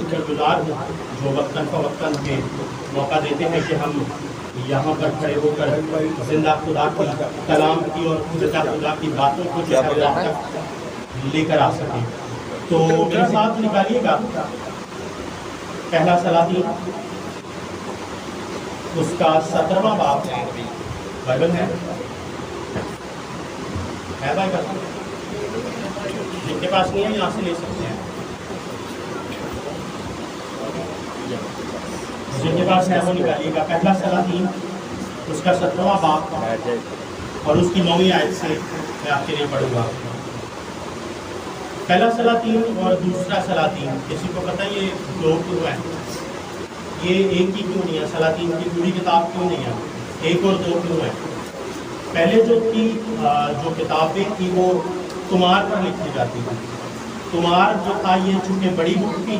شکر گزار ہوں جو وقتاً فوقتاً ہمیں موقع دیتے ہیں کہ ہم یہاں پر کھڑے ہو کر زندہ خدا کی کلام کی اور زندہ خدا کی باتوں کو جو ہے آپ تک لے کر آ سکیں. تو میرے ساتھ نکالیے گا پہلا سلاطین اس کا 17واں باب. بائبل ہے بائبل؟ جن کے پاس نہیں ہے یہاں سے لے سکتے ہیں, جن کے پاس ہے وہ نکالیے گا. پہلا سلاطین اس کا 17واں باب اور اس کی 9ویں آیت سے میں آپ کے لیے پڑھوں گا. پہلا سلاطین اور دوسرا سلاطین, کسی کو پتہ یہ دو کیوں ہیں؟ یہ ایک ہی کیوں نہیں ہے؟ سلاطین کی پوری کتاب کیوں نہیں ہے؟ ایک اور دو کیوں ہیں؟ پہلے جو تھی جو کتابیں تھی وہ تمہار پر لکھی جاتی تھی. تمہار جو تھا یہ چونکہ بڑی بک تھی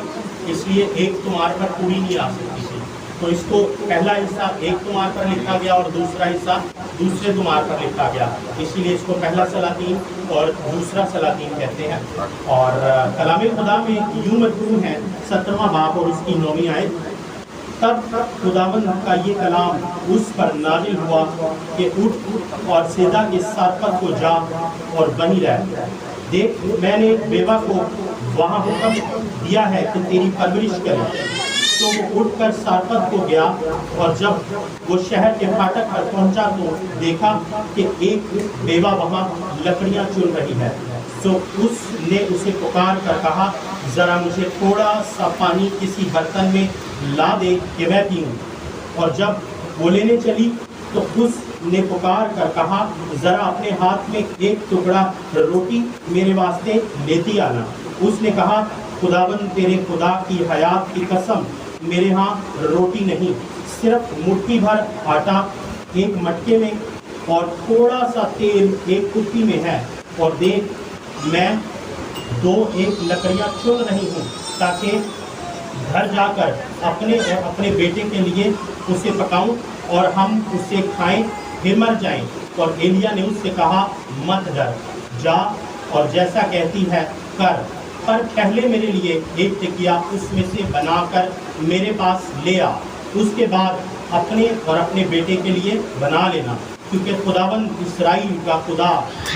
اس لیے ایک تمہار پر پوری نہیں آ سکتی تھی, تو اس کو پہلا حصہ ایک تمہار پر لکھا گیا اور دوسرا حصہ دوسرے تمہار پر لکھا گیا, اسی لیے اس کو پہلا سلاطین اور دوسرا سلاطین کہتے ہیں. اور کلام خدا میں یوں مذکور ہے 17واں باب اور اس کی 9ویں آیت, تب خداوند کا یہ کلام اس پر نازل ہوا کہ اٹھ اور سیدا کے سارپت کو جا اور وہیں رہ. دیکھ میں نے ایک بیوہ کو وہاں حکم دیا ہے کہ تیری پرورش کرے. تو وہ اٹھ کر سارپت کو گیا اور جب وہ شہر کے پھاٹک پر پہنچا تو دیکھا کہ ایک بیوہ وہاں لکڑیاں چن رہی ہے. تو اس نے اسے پکار کر کہا ذرا مجھے تھوڑا سا پانی کسی برتن میں لا دے کہ میں پیوں. اور جب وہ لینے چلی تو اس نے پکار کر کہا ذرا اپنے ہاتھ میں ایک ٹکڑا روٹی میرے واسطے لیتی آنا. اس نے کہا خداوند تیرے خدا کی حیات کی قسم میرے ہاں روٹی نہیں, صرف مٹھی بھر آٹا ایک مٹکے میں اور تھوڑا سا تیل ایک کپی میں ہے. اور دیکھ میں 2 لکڑیاں چن رہی ہوں تاکہ گھر جا کر اپنے اور اپنے بیٹے کے لیے اسے پکاؤں اور ہم اسے کھائیں پھر مر جائیں. اور ایلیا نے اس سے کہا مت ڈر, جا اور جیسا کہتی ہے کر, پر پہلے میرے لیے ایک ٹکیا اس میں سے بنا کر میرے پاس لے آ. اس کے بعد اپنے اور اپنے بیٹے کے لیے بنا لینا, کیونکہ خداوند اسرائیل کا خدا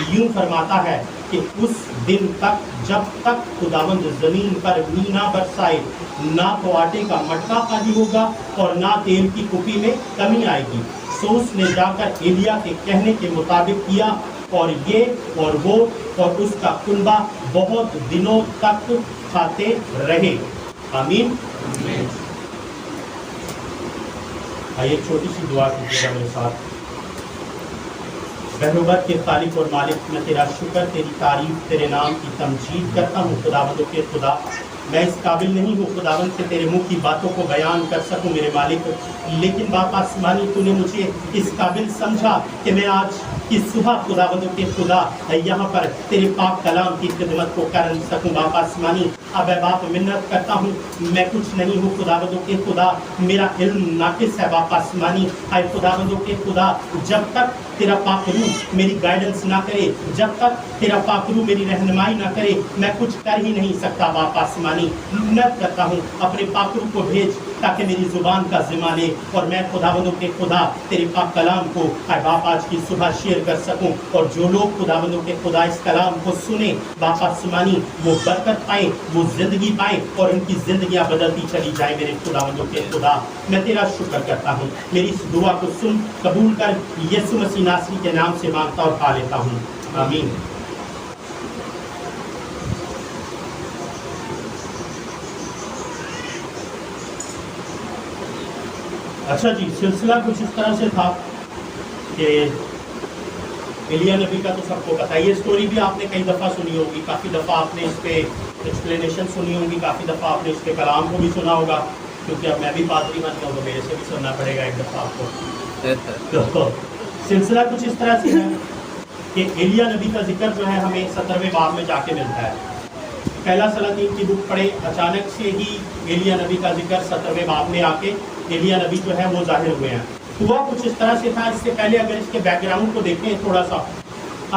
یوں فرماتا ہے کہ اس دن تک جب تک خداوند زمین پر نہ برسائے نہ تو آٹے کا مٹکا خالی ہوگا اور نہ تیل کی کپی میں کمی آئے گی. سو اس نے جا کر ایلیا کے کہنے کے مطابق کیا اور یہ اور وہ اور اس کا کنبہ بہت دنوں تک کھاتے رہے. آمین. آئیے ایک چھوٹی سی دعا کیجیے گا میرے ساتھ. بہروبر کے خالق اور مالک, میں تیرا شکر تیری تعریف تیرے نام کی تمجید کرتا ہوں. خداوندوں کے خدا, میں اس قابل نہیں ہوں خداوند کہ تیرے منہ کی باتوں کو بیان کر سکوں میرے مالک, لیکن باپ آسمانی تو نے مجھے اس قابل سمجھا کہ میں آج کی صبح خداوندوں کے خدا یہاں پر تیرے پاک کلام کی خدمت کو کر سکوں. باپ آسمانی اب اے باپ منت کرتا ہوں, میں کچھ نہیں ہوں خداوندوں کے خدا, میرا علم ناقص ہے باپ آسمانی. اے خداوندوں کے خدا, جب تک تیرا پاک روح میری گائیڈنس نہ کرے, جب تک تیرا پاک روح میری رہنمائی نہ کرے, میں کچھ کر ہی نہیں سکتا باپ آسمانی. منت کرتا ہوں اپنے پاک روح کو بھیج تاکہ میری زبان کا ذمہ لے اور میں خداوندوں کے خدا تیرے پاک کلام کو اے باپ آج کی صبح شیئر کر سکوں, اور جو لوگ خداوندوں کے خدا اس کلام کو سنیں باپ آسمانی وہ برکت پائیں, وہ زندگی پائیں اور ان کی زندگیاں بدلتی چلی جائیں میرے خداوندوں کے خدا. میں تیرا شکر کرتا ہوں, میری اس دعا کو سن قبول کر, یسوع مسیح ناصری کے نام سے مانگتا اور پا لیتا ہوں. آمین. اچھا جی, سلسلہ کچھ اس طرح سے تھا کہ ایلیا نبی کا تو سب کو پتہ ہے, یہ سٹوری بھی آپ نے کئی دفعہ سنی ہوگی, کافی دفعہ آپ نے اس پہ ایکسپلینیشن سنی ہوگی, کافی دفعہ آپ نے اس کے کلام کو بھی سنا ہوگا, کیونکہ اب میں بھی پادری بن گیا ہوں تو میرے سے بھی سننا پڑے گا ایک دفعہ آپ کو. تو سلسلہ کچھ اس طرح سے ہے کہ ایلیا نبی کا ذکر جو ہے ہمیں 17ویں باب میں جا کے ملتا ہے. پہلا سلاطین کی بک پڑھے, اچانک سے ہی ایلیا نبی کا ذکر 17ویں باب میں آ کے ایلیا نبی جو ہے وہ ظاہر ہوئے ہیں. ہوا کچھ اس طرح سے تھا. اس سے پہلے اگر اس کے بیک گراؤنڈ کو دیکھیں تھوڑا سا,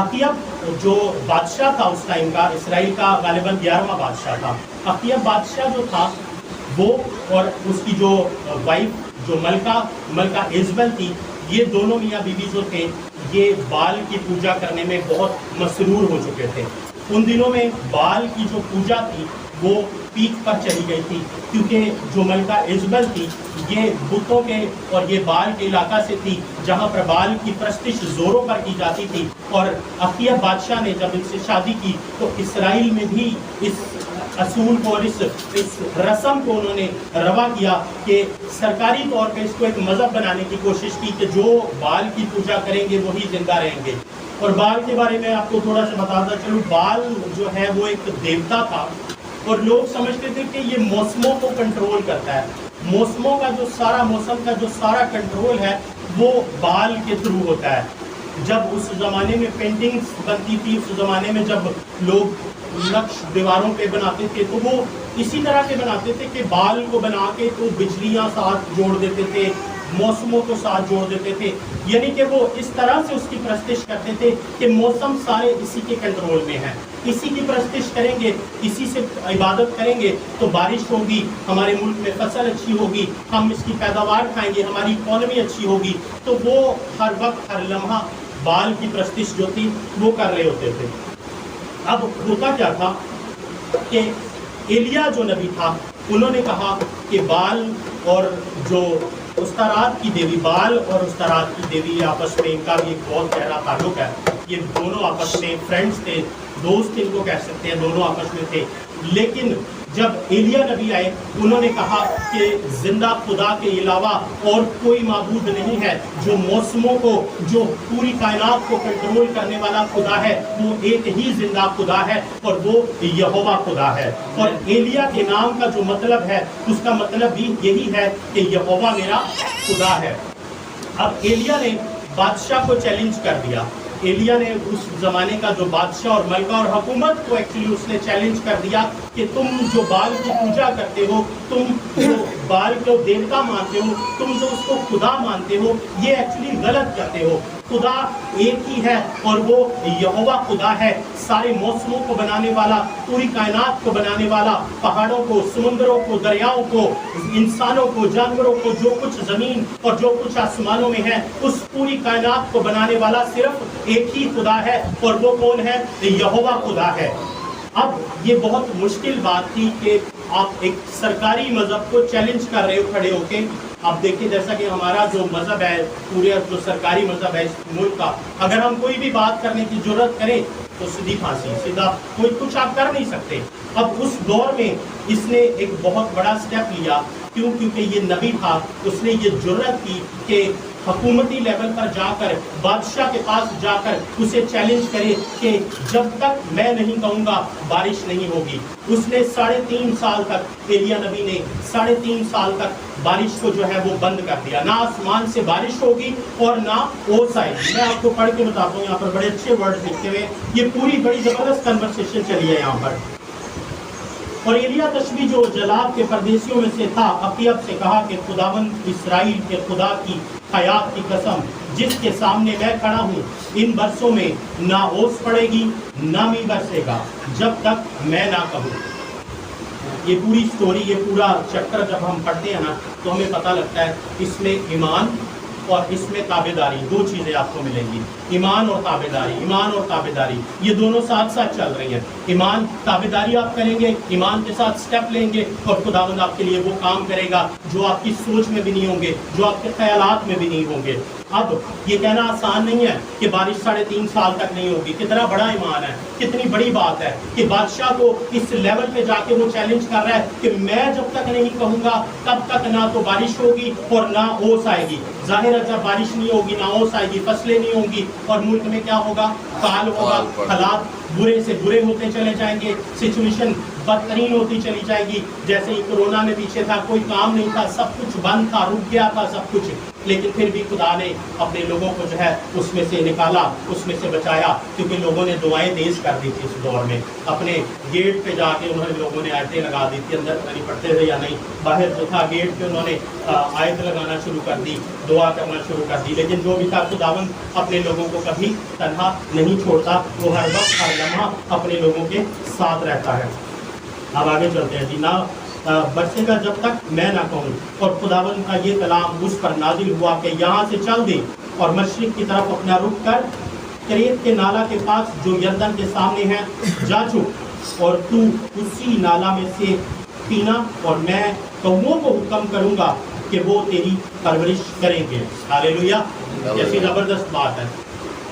عقیب جو بادشاہ تھا اس ٹائم کا, اسرائیل کا غالباً 11واں بادشاہ تھا. عقیب بادشاہ جو تھا وہ اور اس کی جو وائف جو ملکہ ایزبل تھی، یہ دونوں میاں بیوی جو تھے یہ بال کی پوجا کرنے میں بہت مسرور ہو چکے تھے۔ ان دنوں میں بال کی جو پوجا تھی وہ پیک پر چلی گئی تھی، کیونکہ جو ملکہ ایزبل تھی یہ بتوں کے اور یہ بال کے علاقہ سے تھی جہاں پر بال کی پرستش زوروں پر کی جاتی تھی۔ اور اخیہ بادشاہ نے جب ان سے شادی کی تو اسرائیل میں بھی اس اصول کو اور اس رسم کو انہوں نے روا کیا کہ سرکاری طور پہ اس کو ایک مذہب بنانے کی کوشش کی کہ جو بال کی پوجا کریں گے وہی زندہ رہیں گے۔ اور بال کے بارے میں آپ کو تھوڑا سا بتاتا چلوں، بال جو ہے وہ ایک دیوتا تھا اور لوگ سمجھتے تھے کہ یہ موسموں کو کنٹرول کرتا ہے، موسموں کا جو سارا موسم کا جو سارا کنٹرول ہے وہ بال کے تھرو ہوتا ہے۔ جب اس زمانے میں پینٹنگز بنتی تھی، اس زمانے میں جب لوگ نقش دیواروں پہ بناتے تھے تو وہ اسی طرح کے بناتے تھے کہ بال کو بنا کے تو بجلیاں ساتھ جوڑ دیتے تھے، موسموں کو ساتھ جوڑ دیتے تھے، یعنی کہ وہ اس طرح سے اس کی پرستش کرتے تھے کہ موسم سارے اسی کے کنٹرول میں ہیں، اسی کی پرستش کریں گے، اسی سے عبادت کریں گے تو بارش ہوگی، ہمارے ملک میں فصل اچھی ہوگی، ہم اس کی پیداوار کھائیں گے، ہماری اکانومی اچھی ہوگی۔ تو وہ ہر وقت ہر لمحہ بال کی پرستش جو تھی وہ کر رہے ہوتے تھے۔ اب ہوتا کیا تھا کہ ایلیا جو نبی تھا انہوں نے کہا کہ بال اور جو استارات کی دیوی، بال اور استارات کی دیوی آپس میں ان کا بھی ایک بہت گہرا تعلق ہے، یہ دونوں آپس میں فرینڈز تھے، دوست ان کو کہہ سکتے ہیں، دونوں آپس میں تھے۔ لیکن جب ایلیا نبی آئے انہوں نے کہا کہ زندہ خدا کے علاوہ اور کوئی معبود نہیں ہے، جو موسموں کو، جو پوری کائنات کو کنٹرول کرنے والا خدا ہے وہ ایک ہی زندہ خدا ہے اور وہ یہوہ خدا ہے۔ اور ایلیا کے نام کا جو مطلب ہے اس کا مطلب بھی یہی ہے کہ یہوہ میرا خدا ہے۔ اب ایلیا نے بادشاہ کو چیلنج کر دیا، ایلیا نے اس زمانے کا جو بادشاہ اور ملکہ اور حکومت کو ایکچولی اس نے چیلنج کر دیا کہ تم جو بال کی پوجا کرتے ہو، تم جو بال کو دیوتا مانتے ہو، تم جو اس کو خدا مانتے ہو، یہ ایکچولی غلط کرتے ہو۔ خدا ایک ہی ہے اور وہ یہوہ خدا ہے، سارے موسموں کو بنانے والا، پوری کائنات کو بنانے والا، پہاڑوں کو، سمندروں کو، دریاؤں کو، انسانوں کو، جانوروں کو، جو کچھ زمین اور جو کچھ آسمانوں میں ہے، اس پوری کائنات کو بنانے والا صرف ایک ہی خدا ہے اور وہ کون ہے؟ یہوہ خدا ہے۔ اب یہ بہت مشکل بات تھی کہ آپ ایک سرکاری مذہب کو چیلنج کر رہے ہو کھڑے ہو کے۔ آپ دیکھیں جیسا کہ ہمارا جو مذہب ہے، پورے جو سرکاری مذہب ہے اس ملک کا، اگر ہم کوئی بھی بات کرنے کی جرت کریں تو سیدھی پھانسی، سیدھا کوئی کچھ آپ کر نہیں سکتے۔ اب اس دور میں اس نے ایک بہت بڑا سٹیپ لیا، کیونکہ یہ نبی تھا، اس نے یہ جرت کی کہ حکومتی لیول پر جا کر، بادشاہ کے پاس جا کر اسے چیلنج کرے کہ جب تک میں نہیں کہوں گا بارش نہیں ہوگی۔ اس نے 3.5 سال تک، ایلیا نبی نے 3.5 سال تک بارش کو جو ہے وہ بند کر دیا، نہ آسمان سے بارش ہوگی اور نہ اوس آئے گی۔ میں آپ کو پڑھ کے بتاتا ہوں، یہاں پر بڑے اچھے ورڈ لکھے ہوئے، یہ پوری بڑی زبردست کنورسیشن چلی ہے یہاں پر۔ اور ایلیا تشبی جو جلاب کے پردیسیوں میں سے تھا، اخیب سے کہا کہ خداوند اسرائیل کے خدا کی حیات کی قسم، جس کے سامنے میں کھڑا ہوں، ان برسوں میں نہ اوس پڑے گی نہ می برسے گا جب تک میں نہ کہوں۔ یہ پوری سٹوری، یہ پورا چیپٹر جب ہم پڑھتے ہیں نا تو ہمیں پتہ لگتا ہے اس میں ایمان اور اس میں تابعداری، دو چیزیں آپ کو ملیں گی، ایمان اور تابعداری، ایمان اور تابعداری، یہ دونوں ساتھ ساتھ چل رہی ہیں۔ ایمان، تابعداری آپ کریں گے، ایمان کے ساتھ سٹیپ لیں گے اور خداوند آپ کے لیے وہ کام کرے گا جو آپ کی سوچ میں بھی نہیں ہوں گے، جو آپ کے خیالات میں بھی نہیں ہوں گے۔ اب یہ کہنا آسان نہیں ہے کہ بارش 3.5 سال تک نہیں ہوگی، کتنا بڑا ایمان ہے، کتنی بڑی بات ہے کہ بادشاہ کو اس لیول پہ جا کے وہ چیلنج کر رہا ہے کہ میں جب تک نہیں کہوں گا تب تک نہ تو بارش ہوگی اور نہ اوس آئے گی۔ ظاہر ہے جب بارش نہیں ہوگی، نہ اوس آئے گی، فصلیں نہیں ہوں گی اور ملک میں کیا ہوگا؟ کال ہوگا، حالات برے سے برے ہوتے چلے جائیں گے، سچویشن بدترین ہوتی چلی جائے گی۔ جیسے ہی کورونا میں پیچھے تھا، کوئی کام نہیں تھا، سب کچھ بند تھا، رک گیا تھا سب کچھ، لیکن پھر بھی خدا نے اپنے لوگوں کو جو ہے اس میں سے نکالا، اس میں سے بچایا، کیونکہ لوگوں نے دعائیں تیز کر دی تھی اس دور میں۔ اپنے گیٹ پہ جا کے انہوں نے لوگوں نے آیتیں لگا دی تھی، اندر نہیں پڑھتے تھے یا نہیں، باہر جو تھا گیٹ پہ انہوں نے آیت لگانا شروع کر دی، دعا کرنا شروع کر دی۔ لیکن جو بھی تھا خداوند اپنے لوگوں کو کبھی تنہا نہیں چھوڑتا، وہ ہر وقت ہر لمحہ اپنے لوگوں کے ساتھ رہتا ہے۔ اب آگے چلتے ہیں جی۔ برسے گا جب تک میں نہ کہوں. اور خداوند کا یہ کلام اس پر نازل ہوا کہ یہاں سے چل دے اور مشرق کی طرف اپنا رخ کر کریت کے نالا کے پاس جو یردن کے سامنے ہے جا چھپ، اور تو اسی نالا میں سے پینا، اور میں قوموں کو حکم کروں گا کہ وہ تیری پرورش کریں گے. ہاللیلویا. کیسی زبردست بات ہے.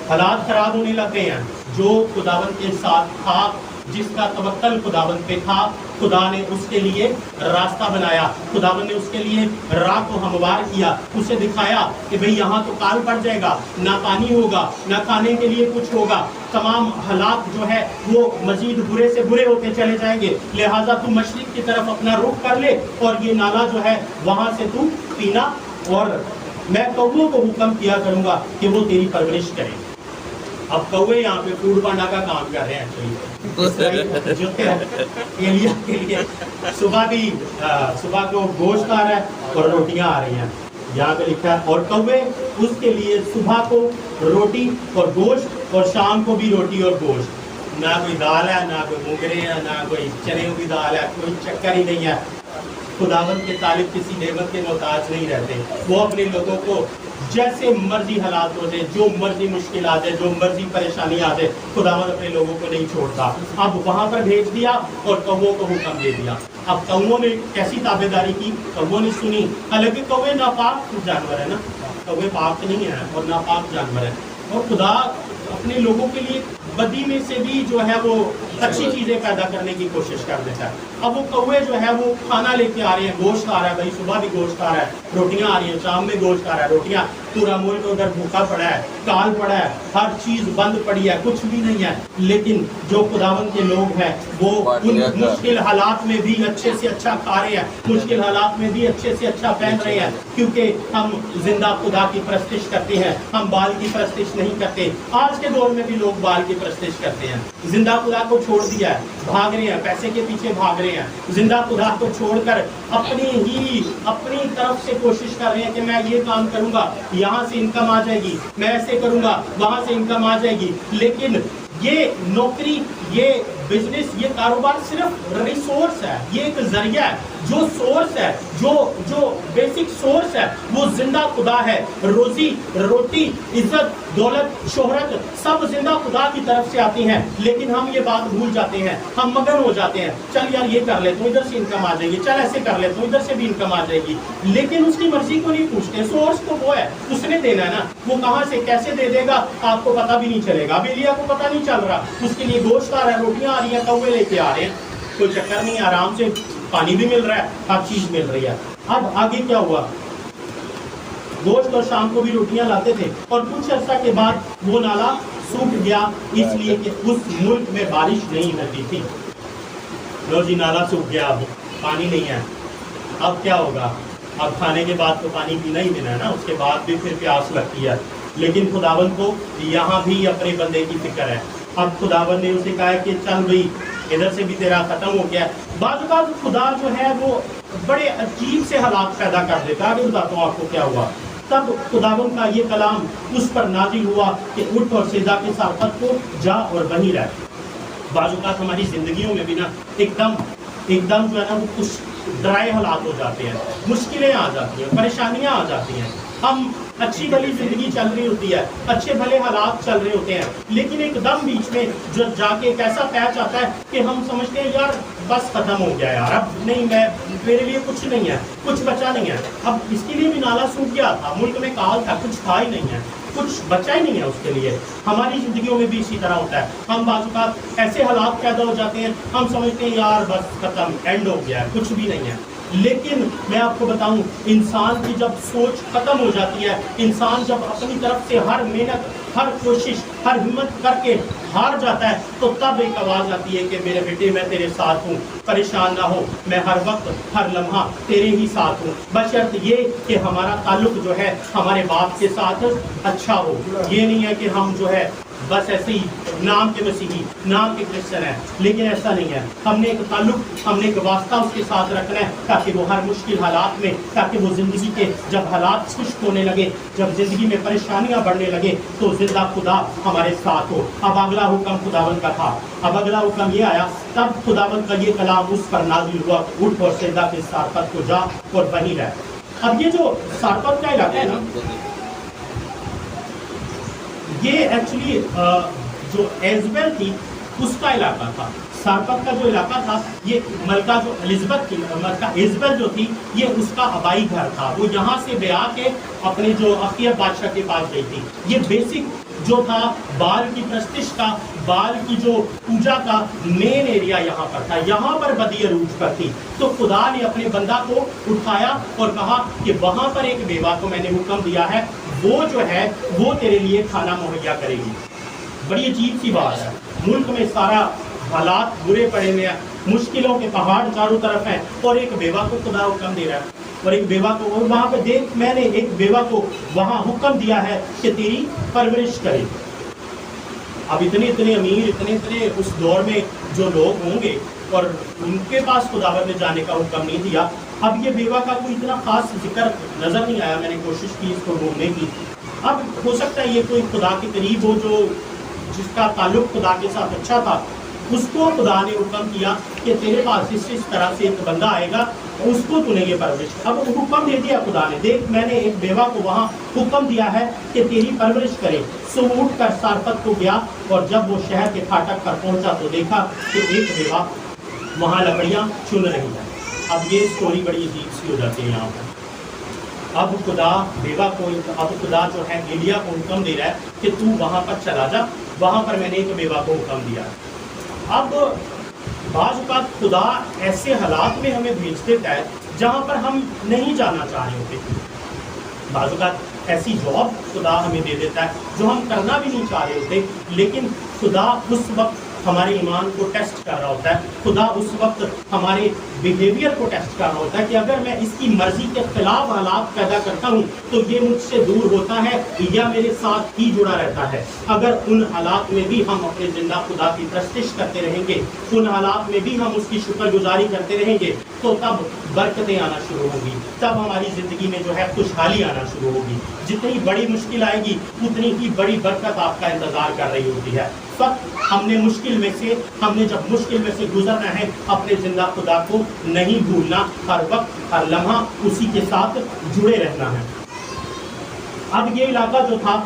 حالات خراب ہونے لگ گئے ہیں. جو خداوند کے ساتھ تھا، جس کا توکل خداوند پہ تھا، خدا نے اس کے لیے راستہ بنایا. خداوند نے اس کے لیے راہ کو ہموار کیا، اسے دکھایا کہ بھئی یہاں تو کال پڑ جائے گا، نہ پانی ہوگا، نہ کھانے کے لیے کچھ ہوگا، تمام حالات جو ہے وہ مزید برے سے برے ہوتے چلے جائیں گے، لہٰذا تو مشرق کی طرف اپنا رخ کر لے اور یہ نالا جو ہے وہاں سے تو پینا، اور میں قوموں کو حکم کیا کروں گا کہ وہ تیری پرورش کریں. اب کوے یہاں پہ فوڈ پانڈا کا کام کر رہے ہیں جو ایلیا کے لیے صبح کو گوشت آ رہا ہے اور روٹیاں آ رہی ہیں. یہاں پہ لکھا ہے اور کوے اس کے لیے صبح کو روٹی اور گوشت اور شام کو بھی روٹی اور گوشت. نہ کوئی دال ہے، نہ کوئی مونگرے ہیں، نہ کوئی چنے کی دال ہے، کوئی چکر ہی نہیں ہے. خداوند کے طالب کسی نعمت کے محتاج نہیں رہتے. وہ اپنے لوگوں کو جیسے مرضی حالات ہو جائے، جو مرضی مشکل آ جائے، جو مرضی پریشانی آ جائے، خداوند اپنے لوگوں کو نہیں چھوڑتا. اب وہاں پر بھیج دیا اور کووں کو حکم دے دیا. اب کووں نے کیسی تابع داری کی؟ کووں نے سنی. حالانکہ کوے ناپاک جانور ہے نا، کوے پاک نہیں ہے اور ناپاک جانور ہے، اور خدا اپنے لوگوں کے لیے بدی میں سے بھی جو ہے وہ اچھی چیزیں پیدا کرنے کی کوشش کر دیتا ہے. اب وہ کوے جو ہے وہ کھانا لے کے آ رہے ہیں، گوشت آ رہا ہے، بھائی صبح بھی گوشت آ رہا ہے، روٹیاں آ رہی ہیں، شام میں گوشت آ رہا ہے، روٹیاں. پورا ملک ادھر بھوکا پڑا ہے، کال پڑا ہے، ہر چیز بند پڑی ہے، کچھ بھی نہیں ہے. لیکن جو خداوند کے لوگ ہیں وہ ان مشکل حالات میں بھی اچھے سے اچھا کھا رہے ہیں، مشکل حالات میں بھی اچھے سے اچھا پہن رہے ہیں، کیونکہ ہم زندہ خدا کی پرستش کرتے ہیں، ہم بال کی پرستش نہیں کرتے. آج کے دور میں بھی لوگ بال کی پرستش کرتے ہیں. زندہ خدا کو چھوڑ دیا ہے، بھاگ رہے ہیں، پیسے کے پیچھے بھاگ رہے ہیں. زندہ خدا کو چھوڑ کر اپنی طرف سے کوشش کر رہے ہیں کہ میں یہ کام کروں گا، یہاں سے انکم آ جائے گی، میں ایسے کروں گا، وہاں سے انکم آ جائے گی. لیکن یہ نوکری، یہ بزنس، یہ کاروبار صرف ریسورس ہے، یہ ایک ذریعہ ہے. جو سورس ہے، جو بیسک سورس ہے وہ زندہ خدا ہے. روزی روٹی، عزت، دولت، شہرت سب زندہ خدا کی طرف سے آتی ہیں. لیکن ہم یہ بات بھول جاتے ہیں، ہم مگن ہو جاتے ہیں. چل یار یہ کر لیتا ہوں، ادھر سے انکم آ جائے گی، چل ایسے کر لیتا ہوں، ادھر سے بھی انکم آ جائے گی. لیکن اس کی مرضی کو نہیں پوچھتے. سورس تو وہ ہے، اس نے دینا ہے نا، وہ کہاں سے کیسے دے دے گا آپ کو پتہ بھی نہیں چلے گا. اب ایلیا کو پتہ نہیں چل رہا، اس کے لیے گوشت آ رہا ہے، روٹیاں آ رہی ہیں، کوے لے کے آ رہے ہیں، کوئی چکر نہیں، آرام سے پانی بھی مل رہا ہے، ہر چیز مل رہی ہے. اب آگے کیا ہوا؟ گوشت اور شام کو بھی روٹیاں لاتے تھے، اور کچھ عرصہ کے بعد وہ نالا سوکھ گیا، اس لیے کہ اس ملک میں بارش نہیں ہوتی تھی. لو جی نالا سوکھ گیا، اب پانی نہیں ہے. اب کیا ہوگا؟ اب کھانے کے بعد تو پانی پینا ہی دینا ہے نا، اس کے بعد بھی پھر پیاس لگتی ہے. لیکن خداوند کو یہاں بھی اپنے بندے کی فکر ہے. اب خداوند نے اسے کہا کہ چل بھئی ادھر سے بھی تیرا ختم ہو گیا. بعض اوقات خدا جو ہے وہ بڑے عجیب سے حالات پیدا کر دیتا ہے. آگے بتاتا ہوں آپ کو کیا ہوا. تب خداوند کا یہ کلام اس پر نازل ہوا کہ اٹھ اور سجدہ کے ساتھ کو جا اور وہیں رہ. بعض اوقات ہماری زندگیوں میں بھی نا ایک دم جو ہے نا وہ کچھ ڈرائی حالات ہو جاتے ہیں، مشکلیں آ جاتی ہیں، پریشانیاں آ جاتی ہیں. ہم اچھی بھلی زندگی چل رہی ہوتی ہے، اچھے بھلے حالات چل رہے ہوتے ہیں، لیکن ایک دم بیچ میں جو جا کے ایک ایسا پیچ آتا ہے کہ ہم سمجھتے ہیں یار بس ختم ہو گیا یار، اب نہیں، میرے لیے کچھ نہیں ہے، کچھ بچا نہیں ہے. اب اس کے لیے بھی نالا سوکھ گیا تھا، ملک میں کال تھا، کچھ تھا ہی نہیں ہے، کچھ بچا ہی نہیں ہے اس کے لیے. ہماری زندگیوں میں بھی اسی طرح ہوتا ہے. ہم بعض اوقات ایسے حالات پیدا ہو جاتے ہیں، ہم سمجھتے ہیں یار بس ختم، اینڈ ہو گیا ہے، کچھ بھی نہیں ہے. لیکن میں آپ کو بتاؤں، انسان کی جب سوچ ختم ہو جاتی ہے، انسان جب اپنی طرف سے ہر محنت، ہر کوشش، ہر ہمت کر کے ہار جاتا ہے، تو تب ایک آواز آتی ہے کہ میرے بیٹے میں تیرے ساتھ ہوں، پریشان نہ ہو، میں ہر وقت ہر لمحہ تیرے ہی ساتھ ہوں، بشرط یہ کہ ہمارا تعلق جو ہے ہمارے باپ کے ساتھ اچھا ہو. یہ نہیں ہے کہ ہم جو ہے بس ایسے ہی نام کے مسیحی، نام کے کرسچن ہیں، لیکن ایسا نہیں ہے. ہم نے ایک تعلق، ہم نے ایک واسطہ اس کے ساتھ رکھنا ہے تاکہ وہ ہر مشکل حالات میں، تاکہ وہ زندگی کے جب حالات خشک ہونے لگے، جب زندگی میں پریشانیاں بڑھنے لگے تو زندہ خدا ہمارے ساتھ ہو. اب اگلا حکم خداوند کا تھا، اب اگلا حکم یہ آیا، تب خداوند کا یہ کلام اس پر نازل ہوا، اٹھ اور سیدا کے سارپت کو جا اور وہیں رہ. اب یہ جو سارپت کا علاقہ ہے نا، یہ ایکچولی جو ایزبل تھی اس کا علاقہ تھا. سارپت کا جو علاقہ تھا، یہ ملکہ جو الزبتھ کی ملکہ ایزبل جو تھی، یہ اس کا آبائی گھر تھا. وہ یہاں سے بیاہ کے اپنے جو اخیب بادشاہ کے پاس گئی تھی. یہ بیسک جو تھا بال کی پرستش کا، بال کی جو پوجا کا مین ایریا یہاں پر تھا. یہاں پر بدی عروج پر تھی. تو خدا نے اپنے بندہ کو اٹھایا اور کہا کہ وہاں پر ایک بیوہ کو میں نے حکم دیا ہے، وہ جو ہے وہ تیرے لیے کھانا مہیا کرے گی. بڑی عجیب سی بات ہے، ملک میں سارا حالات برے پڑے ہوئے ہیں، مشکلوں کے پہاڑ چاروں طرف ہیں، اور ایک بیوہ کو خدا حکم دے رہا ہے. اور ایک بیوہ کو وہاں پہ دیکھ، میں نے ایک بیوہ کو وہاں حکم دیا ہے کہ تیری پرورش کرے. اب اتنے امیر، اتنے اس دور میں جو لوگ ہوں گے، اور ان کے پاس خداوند نے جانے کا حکم نہیں دیا. اب یہ بیوہ کا کوئی اتنا خاص ذکر نظر نہیں آیا. میں نے کوشش کی اس کو ڈھونڈنے کی. اب ہو سکتا ہے یہ کوئی خدا کے قریب ہو، جو جس کا تعلق خدا کے ساتھ اچھا تھا. اس کو خدا نے حکم کیا کہ تیرے پاس اس طرح سے ایک بندہ آئے گا، اس کو تو نے یہ پرورش. اب حکم دے دیا خدا نے، دیکھ میں نے ایک بیوہ کو وہاں حکم دیا ہے کہ تیری پرورش کرے. سو اٹھ کر سارپت کو گیا، اور جب وہ شہر کے پھاٹک پر پہنچا تو دیکھا کہ ایک بیوہ وہاں لکڑیاں چن رہی ہے. اب یہ سٹوری بڑی عجیب سی ہو جاتی ہے یہاں پر. اب خدا بیوہ کو، اب خدا جو ہے ایلیا کو حکم دے رہا ہے کہ تو وہاں پر چلا جا، وہاں پر میں نے ایک بیوہ کو حکم دیا. اب بعض اوقات خدا ایسے حالات میں ہمیں بھیج دیتا ہے جہاں پر ہم نہیں جانا چاہ رہے ہوتے. بعض اوقات ایسی جاب خدا ہمیں دے دیتا ہے جو ہم کرنا بھی نہیں چاہ رہے ہوتے، لیکن خدا اس وقت ہمارے ایمان کو ٹیسٹ کر رہا ہوتا ہے. خدا اس وقت ہمارے بیہیویئر کو ٹیسٹ کر رہا ہوتا ہے کہ اگر میں اس کی مرضی کے خلاف حالات پیدا کرتا ہوں تو یہ مجھ سے دور ہوتا ہے یا میرے ساتھ ہی جڑا رہتا ہے. اگر ان حالات میں بھی ہم اپنے زندہ خدا کی پرستش کرتے رہیں گے، ان حالات میں بھی ہم اس کی شکر گزاری کرتے رہیں گے، تو تب برکتیں آنا شروع ہوگی، تب ہماری زندگی میں جو ہے خوشحالی آنا شروع ہوگی. جتنی بڑی مشکل آئے گی اتنی ہی بڑی برکت آپ کا انتظار کر رہی ہوتی ہے. ہم نے جب مشکل میں سے گزرنا ہے، اپنے زندہ خدا کو نہیں بھولنا، ہر وقت ہر لمحہ اسی کے ساتھ جڑے رہنا ہے. اب یہ علاقہ جو تھا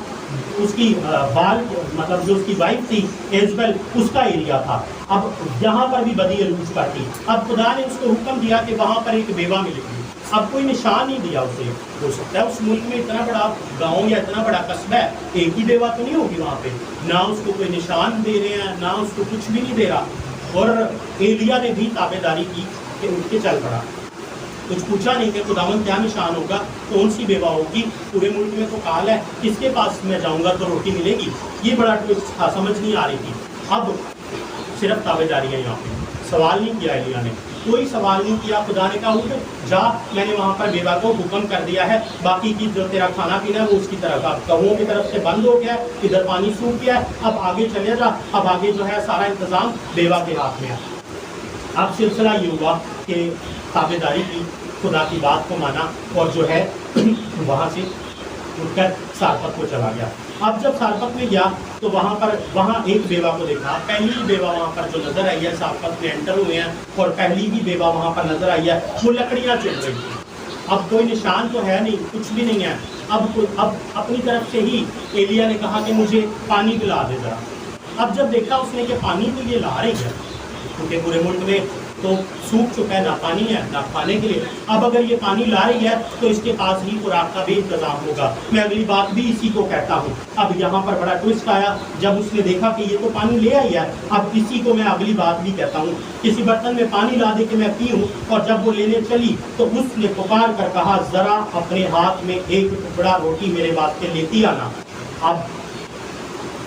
اس کی بال مطلب جو اس کی وائف تھی ایزبل، اس کا ایریا تھا. اب یہاں پر بھی بدی عروج پر تھی. اب خدا نے اس کو حکم دیا کہ وہاں پر ایک بیوہ ملے گی. اب کوئی نشان نہیں دیا اسے. ہو سکتا ہے اس ملک میں اتنا بڑا گاؤں یا اتنا بڑا قصبہ ہے، ایک ہی بیوہ تو نہیں ہوگی وہاں پہ. نہ اس کو کوئی نشان دے رہے ہیں، نہ اس کو کچھ بھی نہیں دے رہا. اور ایلیا نے بھی تابع داری کی کہ اٹھ کے چل پڑا. کچھ پوچھا نہیں کہ خداوند کیا نشان ہوگا، کون سی بیوہ ہوگی، پورے ملک میں تو کال ہے، کس کے پاس میں جاؤں گا تو روٹی ملے گی. یہ بڑا ٹوسٹ تھا، سمجھ نہیں آ رہی تھی. اب صرف تابع داری ہے یہاں پہ. سوال نہیں کیا ایلیا نے، کوئی سوال نہیں کیا. خدا نے کہا جا، میں نے وہاں پر بیوہ کو حکم کر دیا ہے، باقی کی جو تیرا کھانا پینا ہے وہ اس کی طرف، اب گہوں کی طرف سے بند ہو گیا ہے، ادھر پانی سوکھ گیا ہے، اب آگے چلے جا. اب آگے جو ہے سارا انتظام بیوہ کے ہاتھ میں ہے. اب سلسلہ یہ ہوا کہ تابع داری کی، خدا کی بات کو مانا، اور جو ہے وہاں سے اٹھ کر سارپت کو چلا گیا. اب جب سارپت میں گیا تو وہاں ایک بیوہ کو دیکھا. پہلی بیوہ وہاں پر جو نظر آئی ہے، سارپت میں انٹر ہوئے ہیں اور پہلی بھی بیوہ وہاں پر نظر آئی ہے، وہ لکڑیاں چن رہی تھی. اب کوئی نشان تو ہے نہیں، کچھ بھی نہیں ہے. اب اپنی طرف سے ہی ایلیا نے کہا کہ مجھے پانی پلا دے ذرا. اب جب دیکھا اس نے کہ پانی تو یہ لا رہی ہے، کیونکہ پورے ملک میں تو سوکھ چکا ہے، نہ پانی ہے نہ کھانے کے لیے. اب اگر یہ پانی لا رہی ہے تو اس کے پاس ہی خوراک کا بھی انتظام ہوگا. میں اگلی بات بھی اسی کو کہتا ہوں. اب یہاں پر بڑا ٹوسٹ آیا جب اس نے دیکھا کہ یہ تو پانی لے آئی ہے. اب اسی کو میں اگلی بات بھی کہتا ہوں. کسی برتن میں پانی لا دے کہ میں پیوں، اور جب وہ لینے چلی تو اس نے پکار کر کہا ذرا اپنے ہاتھ میں ایک ٹکڑا روٹی میرے واسطے لیتی آنا. اب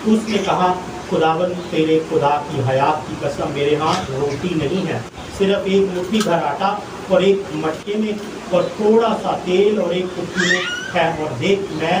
اس نے کہا خداوند تیرے خدا کی حیات کی قسم، میرے ہاں روٹی نہیں ہے، صرف ایک مٹھی بھر آٹا اور ایک مٹکے میں اور تھوڑا سا تیل اور ایک کٹھی میں ہے. اور دیکھ میں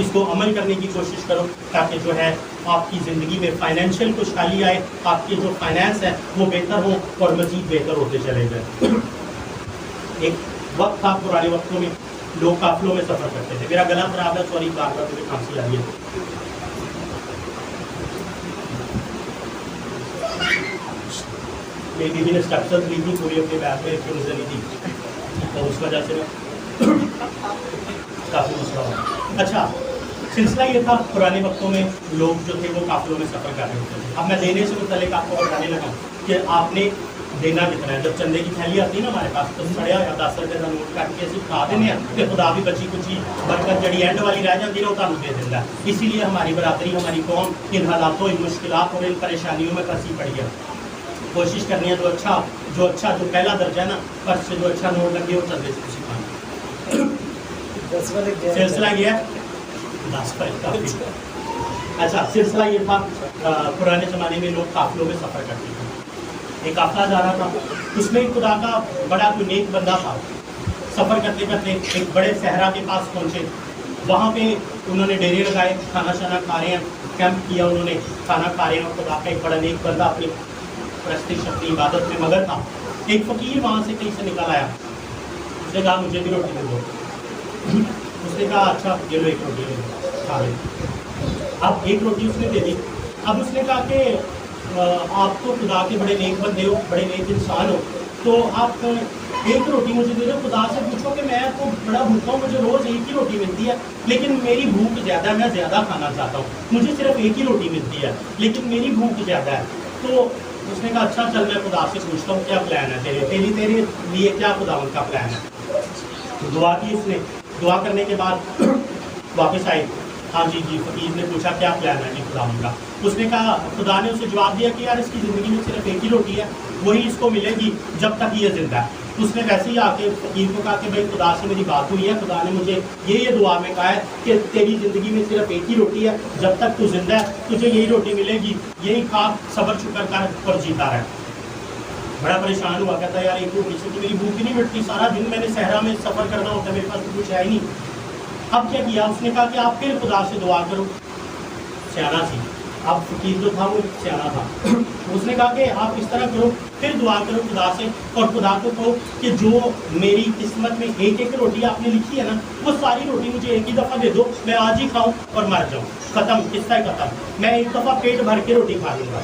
اس کو عمل کرنے کی کوشش کرو تاکہ جو ہے آپ کی زندگی میں فائنینشیل خوشحالی آئے, آپ کے جو فائنینس ہے وہ بہتر ہو اور مزید بہتر ہوتے چلے جائیں. ایک وقت تھا پرانے وقتوں میں لوگ قافلوں میں سفر کرتے تھے. میرا گلا خراب ہے, سوری, بار بار مجھے کھانسی آ رہی ہے. میری بیوی نے اسٹرکچر لی تھی پوری اپنے بیگ میں رکھ کے لی تھی, تو اس وجہ سے کافی مسئلہ ہوا. اچھا, سلسلہ یہ تھا پرانے وقتوں میں لوگ جو تھے وہ قافلوں میں سفر کر رہے ہوتے تھے. اب میں دینے سے متعلق آپ کو بتانے لگا کہ آپ نے دینا کتنا ہے. جب چندے کی تھیلی آتی ہے نا ہمارے پاس, تو سڑیا یا 10 روپے کا نوٹ کٹ کے اسی کھا دینے کہ خدا بھی بچی کچھ برکت جڑی اینڈ والی رہ جاتی ہے وہ تمہیں دے دینا. اسی لیے ہماری برادری, ہماری قوم ان حالاتوں, ان مشکلات اور ان پریشانیوں میں پھنسی پڑی ہے. کوشش کرنی ہے جو پہلا درجہ ہے نا, فرض سے جو اچھا نوٹ لگے وہ چندے سے کسی کھانا. سلسلہ یہ ہے 10 کا. اچھا, سلسلہ یہ تھا پرانے زمانے میں لوگ قافلوں میں سفر کرتے تھے. ایک قافلہ جا رہا تھا, اس میں خدا کا بڑا کوئی نیک بندہ تھا. سفر کرتے کرتے ایک بڑے صحرا کے پاس پہنچے. وہاں پہ انہوں نے ڈیرے لگائے, کھانا شانا کھا رہے ہیں, کیمپ کیا, انہوں نے کھانا کھا رہے ہیں. اور خدا کا ایک بڑا نیک بندہ اپنی پرستش, اپنی عبادت میں مگر تھا. ایک فقیر وہاں سے کہیں سے نکل آیا. اس نے کہا مجھے بھی روٹی دے دو. اس نے کہا اچھا یہ لو, ایک روٹی دے دو, کھا لے. اب ایک روٹی اس نے دے دی. اب اس نے کہا کہ آپ تو خدا کے بڑے نیک بندے ہو, بڑے نیک انسان ہو, تو آپ ایک روٹی مجھے دے دو. خدا سے پوچھو کہ میں تو بڑا بھوکا ہوں, مجھے روز ایک ہی روٹی ملتی ہے, لیکن میری بھوک زیادہ ہے, میں زیادہ کھانا چاہتا ہوں. مجھے صرف ایک ہی روٹی ملتی ہے لیکن میری بھوک زیادہ ہے. تو اس نے کہا اچھا چل میں خدا سے پوچھتا ہوں کیا پلان ہے تیرے لیے, کیا خدا ان کا پلان ہے. دعا کی اس نے. دعا کرنے کے بعد واپس آئی. ہاں جی فقیر نے پوچھا کیا پلان ہے جی خدا ان کا. اس نے کہا, خدا نے اسے جواب دیا کہ یار اس کی زندگی میں صرف ایک ہی روٹی ہے, وہی اس کو ملے گی جب تک یہ زندہ ہے. اس نے ویسے ہی آ کے فقیر کو کہا کہ بھائی خدا سے میری بات ہوئی ہے, خدا نے مجھے یہ دعا میں کہا ہے کہ تیری زندگی میں صرف ایک ہی روٹی ہے, جب تک تو زندہ ہے تجھے یہی روٹی ملے گی, یہی کھا, صبر شکر کر اور جیتا رہے. بڑا پریشان ہوا, کہتا ہے یار ایک روٹی سے تو میری بھوک ہی نہیں مٹتی, سارا دن میں نے صحرا میں سفر کرنا ہوتا ہے, میرے پاس تو کچھ ہے ہی نہیں. اب کیا کیا اس نے کہا کہ آپ پھر خدا سے دعا کرو. سیانا سی, اب فقیر جو تھا وہ سیانا تھا. اس نے کہا کہ آپ اس طرح کرو, پھر دعا کرو خدا سے, اور خدا کو کہو کہ جو میری قسمت میں ایک ایک روٹی آپ نے لکھی ہے نا, وہ ساری روٹی مجھے ایک ہی دفعہ دے دو, میں آج ہی کھاؤں اور مر جاؤں, ختم, قصہ ختم, میں ایک دفعہ پیٹ بھر کے روٹی کھا لوں گا.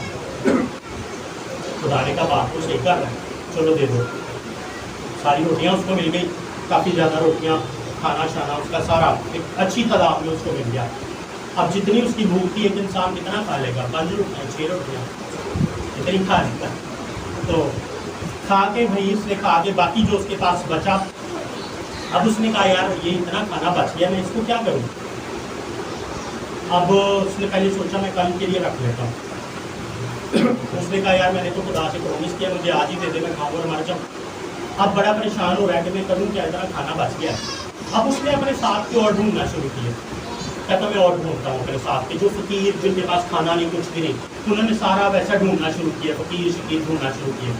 خدا نے کہا بات تو صحیح کر رہا ہے, چلو دے دو. ساری روٹیاں اس کو مل گئی, کافی زیادہ روٹیاں, کھانا شانا اس کا سارا ایک اچھی تعداد میں اس کو مل گیا. اب جتنی اس کی بھوک تھی, ایک انسان کتنا کھا لے گا, 5 روٹیاں 6 روٹیاں اتنی کھا لے گا. تو کھا کے بھائی اس نے کھا کے باقی جو اس کے پاس بچا, اب اس نے کہا یار یہ اتنا کھانا بچ گیا, میں اس کو کیا کروں. اب اس نے پہلے سوچا میں کل کے لیے رکھ لیتا ہوں. اس نے کہا یار میں نے تو خدا سے پرومس کیا, مجھے آج ہی دے دے, میں کھاؤں اور مر جاؤں. اب بڑا پریشان ہو رہا ہے کہ میں کروں کیا, اتنا کھانا بچ گیا. اب اس نے اپنے ساتھ کے اور ڈھونڈنا شروع کیا. کہتا میں اور ڈھونڈتا ہوں اپنے ساتھ کے جو فقیر, جن کے پاس کھانا نہیں, کچھ بھی نہیں, انہوں نے سارا ویسا ڈھونڈنا شروع کیا, فقیر شقیر ڈھونڈنا شروع کیا.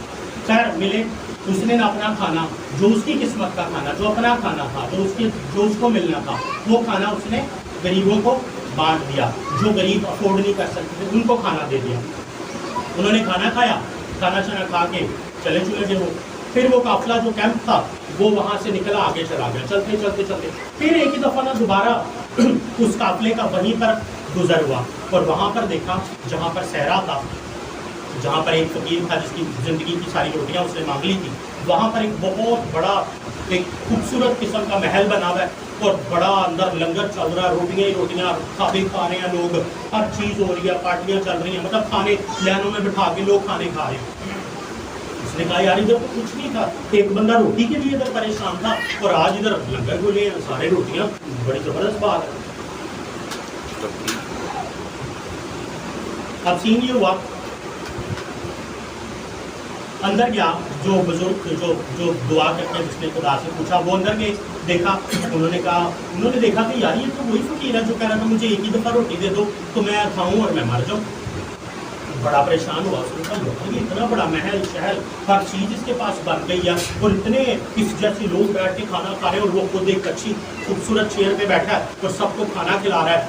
خیر ملے. اس نے اپنا کھانا, جو اس کی قسمت کا کھانا, جو اپنا کھانا تھا, جو اس کو ملنا تھا, وہ کھانا اس نے غریبوں کو بانٹ دیا. جو غریب افورڈ نہیں کر سکتے تھے ان کو کھانا دے دیا. انہوں نے کھانا کھایا, کھانا شانا کھا کے چلے گئے وہ. پھر وہ قافلہ جو کیمپ تھا وہ وہاں سے نکلا, آگے چلا گیا. چلتے چلتے چلتے پھر ایک ہی دفعہ دوبارہ اس قافلے کا وہیں پر گزر ہوا, اور وہاں پر دیکھا جہاں پر صحرا تھا, جہاں پر ایک فقیر تھا جس کی زندگی کی ساری روٹیاں اس نے مانگ لی تھی, وہاں پر ایک بہت بڑا ایک خوبصورت قسم کا محل بنا ہوا ہے, اور بڑا اندر لنگر چل رہا ہے, روٹیاں ہی روٹیاں, کھانے کھا رہے ہیں لوگ, ہر چیز ہو رہی ہے, پارٹیاں چل رہی ہیں, مطلب کھانے لینوں میں بٹھا کے لوگ کھانے کھا رہے ہیں. اس نے کہا یار ادھر تو کچھ نہیں تھا, ایک بندہ روٹی کے لیے ادھر پریشان تھا, اور آج ادھر لنگر کھولے ہیں, سارے روٹیاں, بڑی زبردست بات ہے. اب سین یہ ہوا, اندر گیا جو بزرگ جو دعا کرتے ہیں, جس نے خدا سے پوچھا, وہ اندر گئے, دیکھا, انہوں نے دیکھا کہ یار یہ تو وہی فقیر ہے جو کہہ رہا تھا مجھے ایک ہی دفعہ روٹی دے دو تو میں کھاؤں اور میں مر جاؤں. بڑا پریشان ہوا، اس نے کہا یار یہ اتنا بڑا محل شہر ہر چیز اس کے پاس بن گئی ہے اور اتنے اس جیسے لوگ بیٹھ کے کھانا کھا رہے ہیں اور وہ خود ایک اچھی خوبصورت چیئر پہ بیٹھا ہے اور سب کو کھانا کھلا رہا ہے.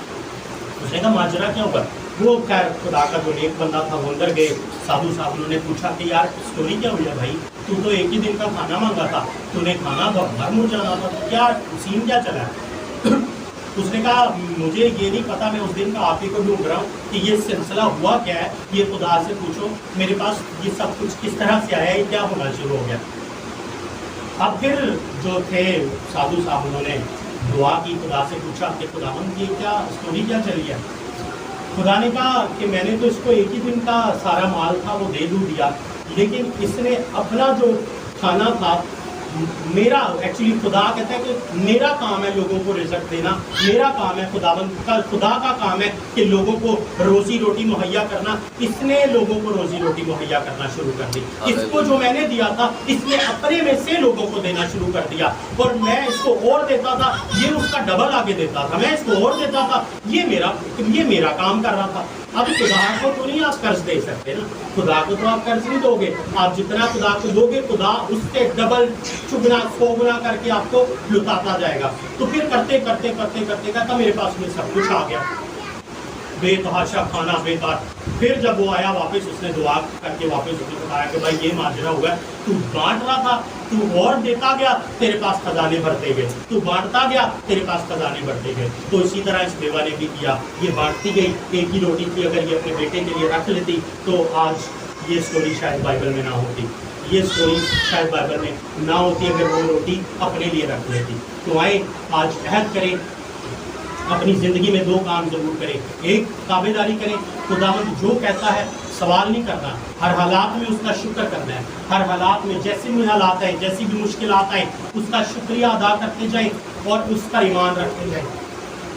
اس نے کہا ماجرا کیا ہوگا؟ وہ خیر خدا کا جو نیک بندہ تھا وہ اندر گئے. سادھو صاحب انہوں نے پوچھا کہ یار اسٹوری کیا ہوئی ہے بھائی، تو ایک ہی دن کا کھانا مانگا تھا، تو نے کھانا تو گھر مڑ جانا تھا، تو کیا سین کیا چلا ہے؟ اس نے کہا مجھے یہ نہیں پتا، میں اس دن کا آپ ہی کو ڈھونڈ رہا ہوں کہ یہ سلسلہ ہوا کیا ہے، یہ خدا سے پوچھو، میرے پاس یہ سب کچھ کس طرح سے آیا ہے، یہ کیا ہونا شروع ہو گیا. اب پھر جو تھے سادھو صاحب انہوں نے دعا کی، خدا سے پوچھا کہ خداوند یہ کیا اسٹوری کیا چلی ہے؟ خدا نے کہا کہ میں نے تو اس کو ایک ہی دن کا سارا مال تھا وہ دے دیا، لیکن اس نے اپنا جو کھانا تھا، میرا ایکچولی خدا کہتا ہے کہ میرا کام ہے لوگوں کو رزق دینا، میرا کام ہے خدا کا کام ہے کہ لوگوں کو روزی روٹی مہیا کرنا. اس نے لوگوں کو روزی روٹی مہیا کرنا شروع کر دی. اس کو جو میں نے دیا تھا اس نے اپنے میں سے لوگوں کو دینا شروع کر دیا، اور میں اس کو اور دیتا تھا، یہ اس کا ڈبل آگے دیتا تھا، میں اس کو اور دیتا تھا، یہ میرا کام کر رہا تھا. اب خدا کو تو نہیں آپ قرض دے سکتے نا، خدا کو تو آپ قرض نہیں دو گے، آپ جتنا خدا کو دو گے خدا اس سے ڈبل چگنا 100 گنا کر کے آپ کو لٹاتا جائے گا. تو پھر کرتے کرتے کرتے کرتے کہتا میرے پاس میں سب کچھ آ گیا، بے تحاشا کھانا بے تار. پھر جب وہ آیا واپس، اس نے دعا کر کے واپس اس نے بتایا کہ بھائی یہ ماجرا ہوا ہے، تو بانٹ رہا تھا، تو اور دیتا گیا، تیرے پاس خزانے بھرتے گئے، تو بانٹتا گیا، تیرے پاس خزانے بھرتے گئے. تو اسی طرح اس بیوہ نے بھی کیا، یہ بانٹتی گئی. ایک ہی روٹی تھی، اگر یہ اپنے بیٹے کے لیے رکھ لیتی تو آج یہ سٹوری شاید بائبل میں نہ ہوتی، یہ سٹوری شاید بائبل میں نہ ہوتی اگر وہ روٹی اپنے لیے رکھ لیتی. تو آئیں آج عہد کریں، اپنی زندگی میں 2 کام ضرور کریں. ایک، تابع داری کریں، خداوند جو کہتا ہے سوال نہیں کرنا، ہر حالات میں اس کا شکر کرنا ہے. ہر حالات میں جیسے بھی حالات آئیں، جیسی بھی مشکلات آئیں، اس کا شکریہ ادا کرتے جائیں اور اس کا ایمان رکھتے جائیں،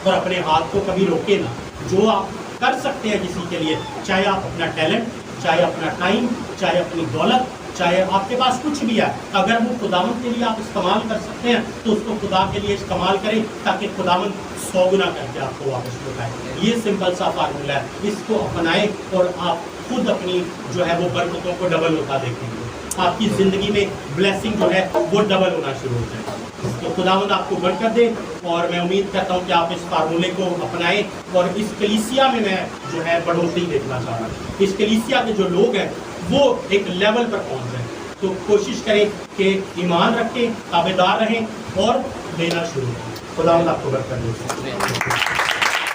اور اپنے ہاتھ کو کبھی روکے نہ. جو آپ کر سکتے ہیں کسی کے لیے، چاہے آپ اپنا ٹیلنٹ، چاہے اپنا ٹائم، چاہے اپنی دولت، چاہے آپ کے پاس کچھ بھی ہے، اگر وہ خداوند کے لیے آپ استعمال کر سکتے ہیں تو اس کو خدا کے لیے استعمال کریں، تاکہ خداوند 100 گنا کر کے آپ کو واپس لوٹائے. یہ سمپل سا فارمولہ ہے، اس کو اپنائیں اور آپ خود اپنی جو ہے وہ برکتوں کو ڈبل ہوتا دیکھیں گے. آپ کی زندگی میں بلیسنگ جو ہے وہ ڈبل ہونا شروع ہو جائے. تو خداوند آپ کو برکت دے، اور میں امید کرتا ہوں کہ آپ اس فارمولے کو اپنائیں. اور اس کلیسیا میں جو ہے بڑھوتری دیکھنا چاہ رہا ہوں. اس کلیسیا کے جو لوگ ہیں وہ ایک لیول پر پہنچ جائیں. تو کوشش کریں کہ ایمان رکھیں، تابعدار رہیں اور لینا شروع کریں. خداوند آپ کو برکت دے.